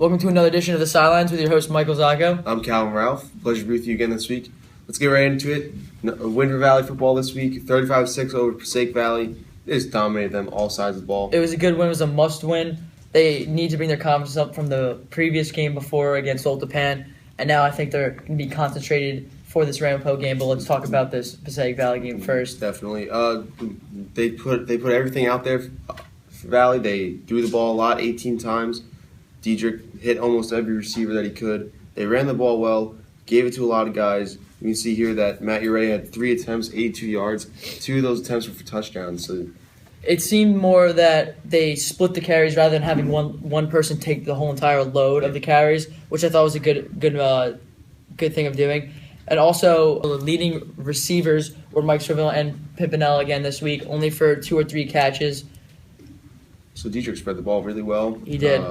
Welcome to another edition of the Sidelines with your host, Michael Zacco. I'm Calvin Ralph. Pleasure to be with you again this week. Let's get right into it. Winter Valley football this week, 35-6 over Passaic Valley. They just dominated them all sides of the ball. It was a good win. It was a must-win. They need to bring their confidence up from the previous game before against Old Japan, and now I think they're going to be concentrated for this Ramapo game. But let's talk about this Passaic Valley game first. Definitely. They put everything out there for Valley. They threw the ball a lot, 18 times. Diedrich hit almost every receiver that he could. They ran the ball well, gave it to a lot of guys. You can see here that Matt Uray had 3 attempts, 82 yards. 2 of those attempts were for touchdowns. So it seemed more that they split the carries rather than having one person take the whole entire load of the carries, which I thought was a good thing of doing. And also, the leading receivers were Mike Stravilla and Pimpinella again this week, only for 2 or 3 catches. So Diedrich spread the ball really well. He did.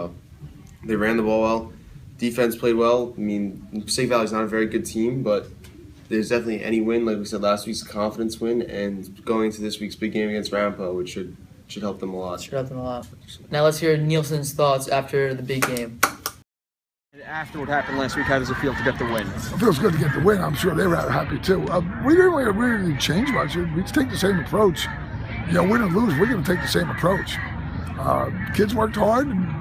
They ran the ball well. Defense played well. I mean, Passaic Valley's not a very good team, but there's definitely any win, like we said last week's, a confidence win, and going into this week's big game against Ramapo, which should help them a lot. Should help them a lot. Now let's hear Nielsen's thoughts after the big game. After what happened last week, how does it feel to get the win? It feels good to get the win. I'm sure they were happy too. We didn't really change much. We take the same approach. Win or lose, we're going to take the same approach. Kids worked hard. And,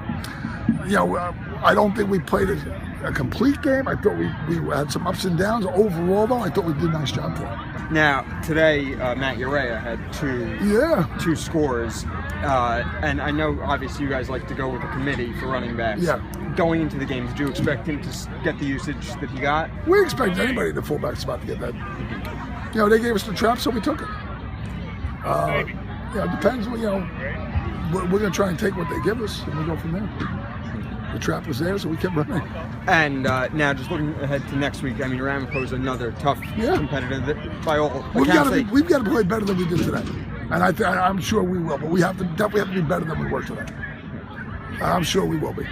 I don't think we played a complete game. I thought we had some ups and downs. Overall, though, I thought we did a nice job for it. Now, today, Matt Urea had two scores. And I know, obviously, you guys like to go with a committee for running backs. Yeah. Going into the game, did you expect him to get the usage that he got? We expect anybody in the fullback spot to get that. They gave us the trap, so we took it. It depends. We're going to try and take what they give us, and we go from there. The trap was there, so we kept running. And now, just looking ahead to next week, I mean, Ramapo is another tough competitor that, by all accounts, we've got to play better than we did today, and I'm sure we will. But we definitely have to be better than we were today. I'm sure we will be.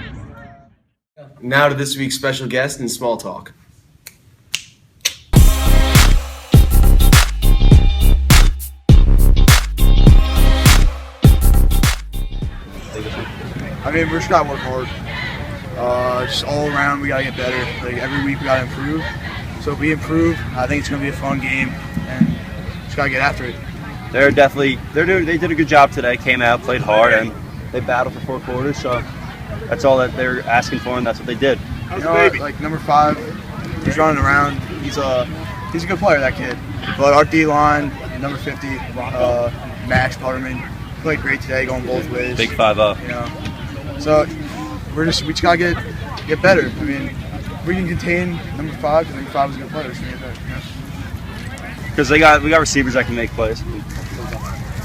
Now to this week's special guest and small talk. I mean, we're just gotta work hard. Just all around, we gotta get better. Like every week, we gotta improve. So if we improve, I think it's gonna be a fun game, and just gotta get after it. They did a good job today. Came out, played hard, and they battled for 4 quarters. So that's all that they're asking for, and that's what they did. Like number 5, he's running around. He's a good player, that kid. But our D line, number 50, Max Putterman, played great today, going both ways. Big 5-0. So we just gotta get better. I mean, if we can contain number 5, because number 5 is a good player, so we get better. Because we got receivers that can make plays.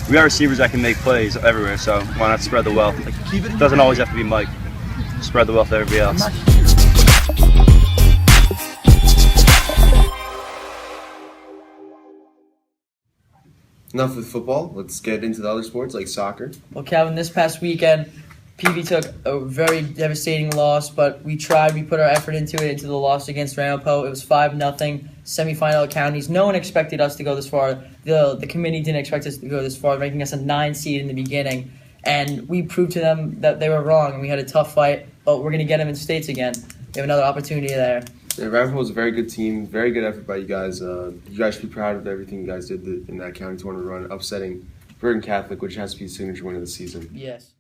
We got receivers that can make plays everywhere. So why not spread the wealth? It doesn't always have to be Mike. Spread the wealth to everybody else. Enough with football. Let's get into the other sports like soccer. Well, Calvin, this past weekend, PV took a very devastating loss, but we tried. We put our effort into the loss against Ramapo. It was 5-0, semifinal at counties. No one expected us to go this far. The committee didn't expect us to go this far, making us a 9 seed in the beginning. And we proved to them that they were wrong, and we had a tough fight, but we're going to get them in states again. We have another opportunity there. Yeah, Ramapo was a very good team, very good effort by you guys. You guys should be proud of everything you guys did in that county tournament run, upsetting Bergen Catholic, which has to be the signature win of the season. Yes.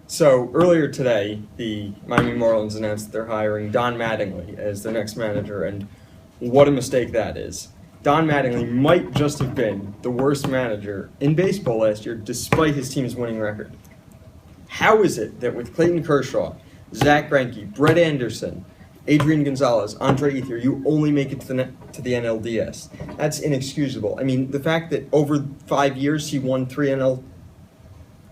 So earlier today, the Miami Marlins announced that they're hiring Don Mattingly as their next manager, and what a mistake that is. Don Mattingly might just have been the worst manager in baseball last year, despite his team's winning record. How is it that with Clayton Kershaw, Zach Greinke, Brett Anderson, Adrian Gonzalez, Andre Ethier, you only make it to the NLDS? That's inexcusable. I mean, the fact that over 5 years he won 3 NL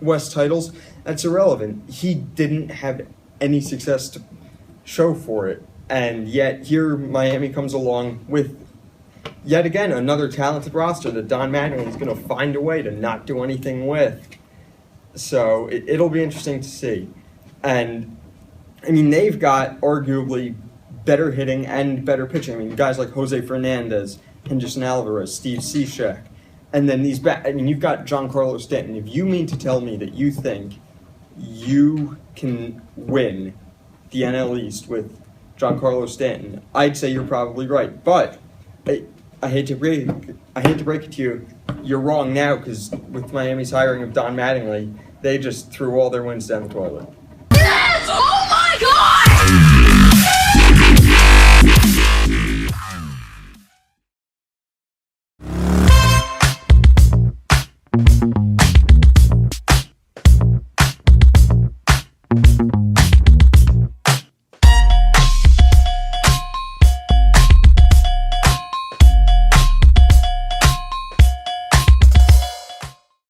West titles, that's irrelevant. He didn't have any success to show for it. And yet here Miami comes along with yet again another talented roster that Don Mattingly is going to find a way to not do anything with. So it'll be interesting to see. And I mean, they've got arguably better hitting and better pitching. I mean, guys like Jose Fernandez, Henderson Alvarez, Steve Cishek, and then you've got Giancarlo Stanton. If you mean to tell me that you think you can win the NL East with Giancarlo Stanton, I'd say you're probably right. But I hate to break it to you, you're wrong now, because with Miami's hiring of Don Mattingly, they just threw all their wins down the toilet.